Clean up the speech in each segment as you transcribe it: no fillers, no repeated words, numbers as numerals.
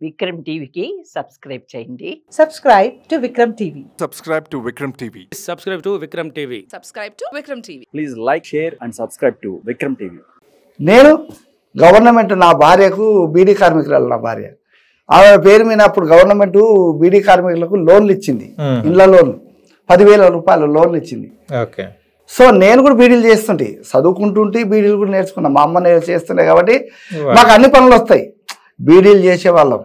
విక్రమ్ టీవీకి సబ్స్క్రైబ్ చేయండి. Subscribe to Vikram TV. Subscribe to Vikram TV. Subscribe to Vikram TV. Subscribe to Vikram TV. Please like, share and subscribe to Vikram TV. నేను government నా భార్యకు బీడీ కార్మికురాలు నా భార్య ఆమె పేరు మీద అప్పుడు గవర్నమెంట్ బీడీ కార్మికులకు లోన్లు ఇచ్చింది. ఇండ్ల లోన్ 10,000 రూపాయలు లోన్లు ఇచ్చింది. ఓకే. సో నేను కూడా బీడీలు చేస్తుంటే చదువుకుంటుంటే బీడీలు కూడా నేర్చుకున్నా. మా అమ్మ చేస్తుండే కాబట్టి మాకు అన్ని పనులు వస్తాయి. బీడీలు చేసేవాళ్ళం,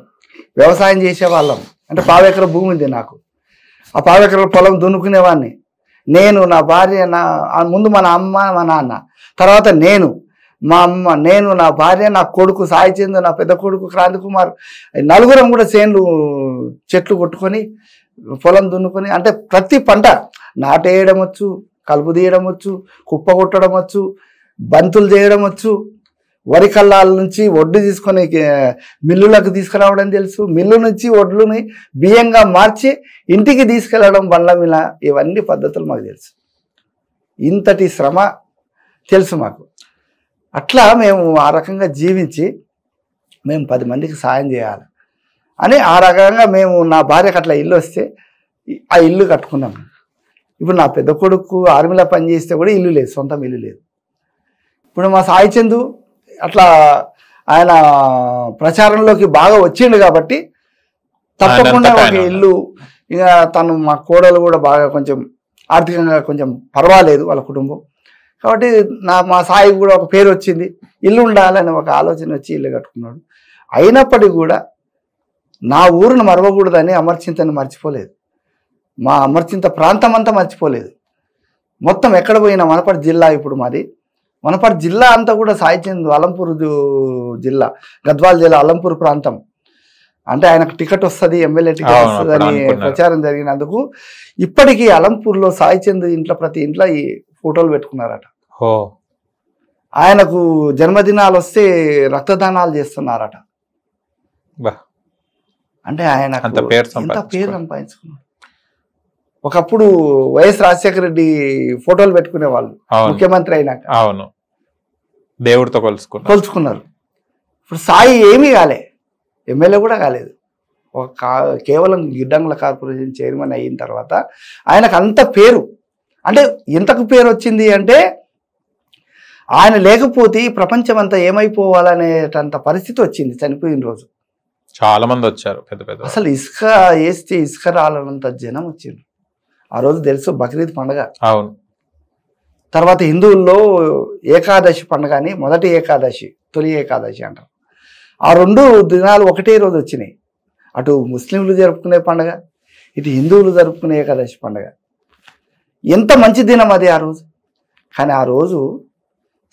వ్యవసాయం చేసేవాళ్ళం. అంటే 1/4 ఎకరం భూమి ఉంది నాకు. ఆ 1/4 ఎకరం పొలం దున్నుకునేవాడిని. నేను, నా భార్య, ముందు మన అమ్మ, మా నాన్న, తర్వాత నేను, మా అమ్మ, నేను, నా భార్య, నా కొడుకు సాయి చంద్ర, నా పెద్ద కొడుకు క్రాంతి కుమార్, నలుగురం కూడా చేన్లు చెట్లు కొట్టుకొని పొలం దున్నుకొని, అంటే ప్రతి పంట నాటేయడం వచ్చు, కలుపు తీయడం వచ్చు, కుప్ప కొట్టడం వచ్చు, బంతులు చేయడం వచ్చు, వరి కల్లాల నుంచి ఒడ్డు తీసుకొని మిల్లులకు తీసుకురావడం తెలుసు, మిల్లు నుంచి ఒడ్లుని బియ్యంగా మార్చి ఇంటికి తీసుకెళ్ళడం బండ్ల మీద, ఇవన్నీ పద్ధతులు మాకు తెలుసు. ఇంతటి శ్రమ తెలుసు మాకు. అట్లా మేము ఆ రకంగా జీవించి మేము 10 మందికి సాయం చేయాలి అని ఆ రకంగా మేము, నా భార్యకు అట్లా ఇల్లు వస్తే ఆ ఇల్లు కట్టుకున్నాం. ఇప్పుడు నా పెద్ద కొడుకు ఆర్మీలో పనిచేస్తే కూడా ఇల్లు లేదు, సొంతం ఇల్లు లేదు. ఇప్పుడు మా సాయి చందు అట్లా ఆయన ప్రచారంలోకి బాగా వచ్చిండు కాబట్టి తప్పకుండా ఒక ఇల్లు, ఇక తను మా కోడలు కూడా బాగా కొంచెం ఆర్థికంగా కొంచెం పర్వాలేదు వాళ్ళ కుటుంబం కాబట్టి మా సాయి కూడా ఒక పేరు వచ్చింది. ఇల్లు ఉండాలని ఒక ఆలోచన వచ్చి ఇల్లు కట్టుకున్నాడు. అయినప్పటికీ కూడా నా ఊరును మరవకూడదని అమర్చింతని మర్చిపోలేదు. మా అమర్చింత ప్రాంతం అంతా మర్చిపోలేదు. మొత్తం ఎక్కడ పోయినా వనపర్తి జిల్లా, ఇప్పుడు మాది వనపర్తి జిల్లా అంతా కూడా సాయి చంద్ అలంపూర్ జిల్లా, గద్వాల్ జిల్లా అలంపూర్ ప్రాంతం. అంటే ఆయనకు టికెట్ వస్తుంది, ఎమ్మెల్యే టికెట్ వస్తుంది అని ప్రచారం జరిగినందుకు ఇప్పటికీ అలంపూర్లో సాయి చంద్ ఇంట్లో ప్రతి ఇంట్లో ఈ ఫోటోలు పెట్టుకున్నారట. ఆయనకు జన్మదినాలు వస్తే రక్తదానాలు చేస్తున్నారట. అంటే ఆయన ఎంత పేరు సంపాదించుకున్నాడు. ఒకప్పుడు వైఎస్ రాజశేఖర రెడ్డి ఫోటోలు పెట్టుకునే వాళ్ళు ముఖ్యమంత్రి అయినాక. అవును, దేవుడితో కొలుచుకున్నారు. ఇప్పుడు సాయి ఏమీ కాలే, ఎమ్మెల్యే కూడా కాలేదు. కేవలం గిడ్డంగుల కార్పొరేషన్ చైర్మన్ అయిన తర్వాత ఆయనకు అంత పేరు. అంటే ఎంతకు పేరు వచ్చింది అంటే ఆయన లేకపోతే ఈ ప్రపంచం అంతా ఏమైపోవాలనేటంత పరిస్థితి వచ్చింది. చనిపోయిన రోజు చాలా మంది వచ్చారు, పెద్ద పెద్ద. అసలు ఇసుక వేస్తే ఇసుక రాలనంత జనం వచ్చిండ్రు ఆ రోజు. తెలుసు, బక్రీద్ పండుగ. అవును. తర్వాత హిందువుల్లో ఏకాదశి పండుగ అని, మొదటి ఏకాదశి, తొలి ఏకాదశి అంటారు. ఆ 2 దినాలు ఒకటే రోజు వచ్చినాయి. అటు ముస్లింలు జరుపుకునే పండుగ, ఇటు హిందువులు జరుపుకునే ఏకాదశి పండుగ. ఎంత మంచి దినం అది ఆ రోజు. కానీ ఆ రోజు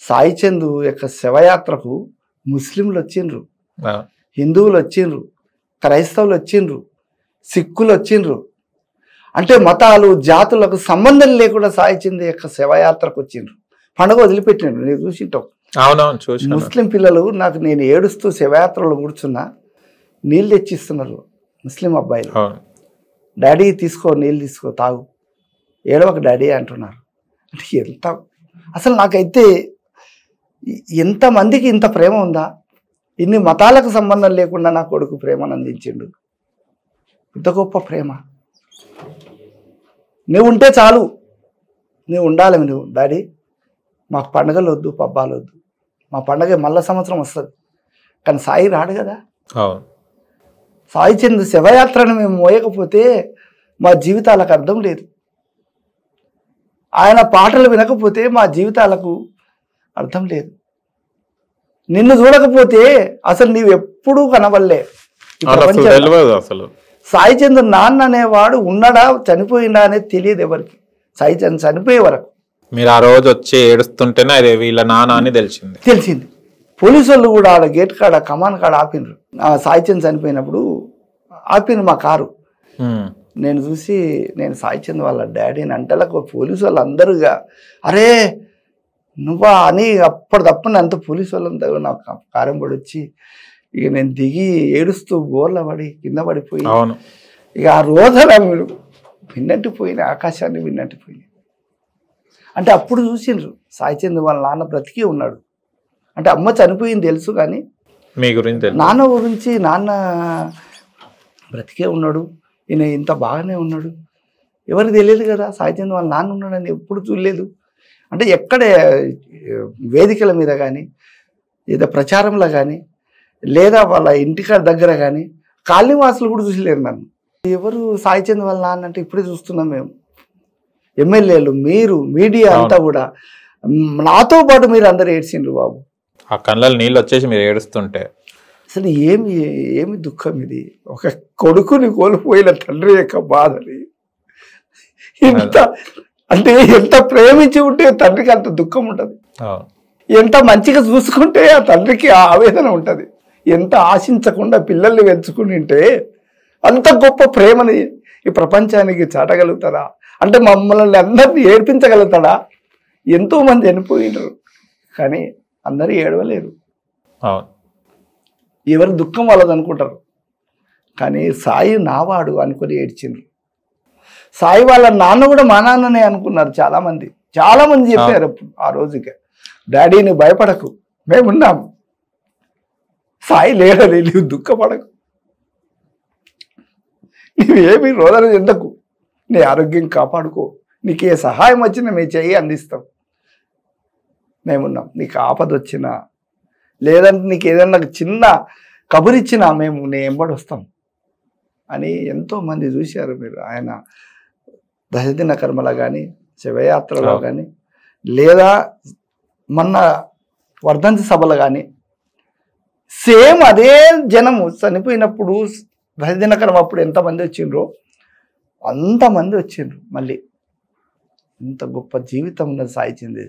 సాయి చంద్ యొక్క శవయాత్రకు ముస్లింలు వచ్చిండ్రు, హిందువులు వచ్చిండ్రు, క్రైస్తవులు వచ్చిండ్రు, సిక్కులు వచ్చిండ్రు. అంటే మతాలు జాతులకు సంబంధం లేకుండా సాయి చంద్ యొక్క శవయాత్రకు వచ్చిండ్రు. పండుగ వదిలిపెట్టిండ్రు. నేను చూసింటావు. ముస్లిం పిల్లలు నాకు, నేను ఏడుస్తూ శవయాత్రలో కూర్చున్నా, నీళ్ళు తెచ్చిస్తున్నారు ముస్లిం అబ్బాయిలు. డాడీ తీసుకో, నీళ్ళు తీసుకో, తాగు, ఏడవక డాడీ అంటున్నారు. అంటే ఎంత, అసలు నాకైతే ఎంతమందికి ఇంత ప్రేమ ఉందా? ఇన్ని మతాలకు సంబంధం లేకుండా నా కొడుకు ప్రేమను అందించిండు. ఇంత గొప్ప ప్రేమ. నువ్వు ఉంటే చాలు, నువ్వు ఉండాలి. నువ్వు డాడీ మాకు పండుగలు వద్దు, పబ్బాలు వద్దు, మా పండుగ మళ్ళా సంవత్సరం వస్తుంది. కానీ సాయి రాడు కదా. సాయి చంద్ శవయాత్రను మేము మోయకపోతే మా జీవితాలకు అర్థం లేదు. ఆయన పాటలు వినకపోతే మా జీవితాలకు అర్థం లేదు. నిన్ను చూడకపోతే అసలు నీవు ఎప్పుడూ కనవల్లే. అసలు సాయి చంద్ నాన్న అనేవాడు ఉన్నాడా చనిపోయిందా అనేది తెలియదు ఎవరికి. సాయి చంద్ చనిపోయే వరకు మీరు ఆ రోజు వచ్చి ఏడుస్తుంటేనే అదే వీళ్ళ నాన్న అని తెలిసింది. పోలీసు వాళ్ళు కూడా ఆడ గేట్ కాడ, కమాన్ కాడ ఆపినరు. సాయి చంద్ చనిపోయినప్పుడు ఆపిన మా కారు. నేను చూసి, నేను సాయి చంద్ వాళ్ళ డాడీని అంటలకు పోలీసు వాళ్ళు అందరుగా అరే నువ్వా అని అప్పటిదప్పుడు అంత పోలీసు వాళ్ళంతా నాకు కారం పడి వచ్చి, ఇక నేను దిగి ఏడుస్తూ బోర్ల పడి కింద పడిపోయి, ఇక ఆ రోజున మీరు విన్నట్టు పోయిన ఆకాశాన్ని విన్నట్టు పోయినాయి. అంటే అప్పుడు చూసిండ్రు సాయి చంద్ వాళ్ళ నాన్న బ్రతికి ఉన్నాడు. అంటే అమ్మ చనిపోయింది తెలుసు, కానీ మీ గురించి తెలుసు. నాన్న గురించి, నాన్న బ్రతికే ఉన్నాడు, ఈయన ఇంత బాగానే ఉన్నాడు, ఎవరికి తెలియదు కదా సాయి చంద్ వాళ్ళ నాన్న ఉన్నాడని ఎప్పుడు చూడలేదు. అంటే ఎక్కడ వేదికల మీద కానీ లేదా ప్రచారంలో కానీ లేదా వాళ్ళ ఇంటికాడ దగ్గర కానీ కాలనీవాసులు కూడా చూసలేరు నన్ను. ఎవరు సాయి చంద్ వాళ్ళ నాన్న అంటే ఇప్పుడే చూస్తున్నాం మేము. ఎమ్మెల్యేలు, మీరు, మీడియా అంతా కూడా నాతో పాటు మీరు అందరు ఏడ్చిండ్రు బాబు. ఆ కళ్ళలో నీళ్ళు వచ్చేసి మీరు ఏడుస్తుంటే అసలు ఏమి దుఃఖం ఇది. ఒక కొడుకుని కోల్పోయిన తండ్రి యొక్క బాధని ఎంత అంటే ఎంత ప్రేమించి ఉంటే తండ్రికి అంత దుఃఖం ఉంటుంది. ఎంత మంచిగా చూసుకుంటే ఆ తండ్రికి ఆ ఆవేదన ఉంటుంది. ఎంత ఆశించకుండా పిల్లల్ని పెంచుకుని ఉంటే అంత గొప్ప ప్రేమని ఈ ప్రపంచానికి చాటగలుగుతారా? అంటే మమ్మల్ని అందరినీ ఏడ్పించగలుగుతాడా? ఎంతో మంది చనిపోయినారు కానీ అందరూ ఏడవలేరు. ఎవరి దుఃఖం వాళ్ళది అనుకుంటారు. కానీ సాయి నావాడు అనుకుని ఏడ్చిండ్రు. సాయి వాళ్ళ నాన్న కూడా మా నాన్ననే అనుకున్నారు చాలామంది చెప్పారు అప్పుడు ఆ రోజుకి. డాడీని భయపడకు, మేమున్నాం, సాయి లేడని నీవు దుఃఖపడకు, నీవేమి రోదన చెందకు, నీ ఆరోగ్యం కాపాడుకో, నీకు ఏ సహాయం వచ్చినా మీ చెయ్యి అందిస్తాం, మేమున్నాం, నీకు ఆపద వచ్చినా లేదంటే నీకు ఏదన్నా చిన్న కబురిచ్చినా మేము నీ ఎంబడి వస్తాం అని ఎంతోమంది చూశారు మీరు. ఆయన దశదిన కర్మలో కానీ శివయాత్రలో కానీ లేదా మొన్న వర్ధంతి సభలో కానీ సేమ్ అదే జనము చనిపోయినప్పుడు దశదిన కర్మ అప్పుడు ఎంతమంది వచ్చిండ్రో అంతమంది వచ్చిండ్రు. మళ్ళీ ఇంత గొప్ప జీవితం ఉన్నది సాయి చంద్ది.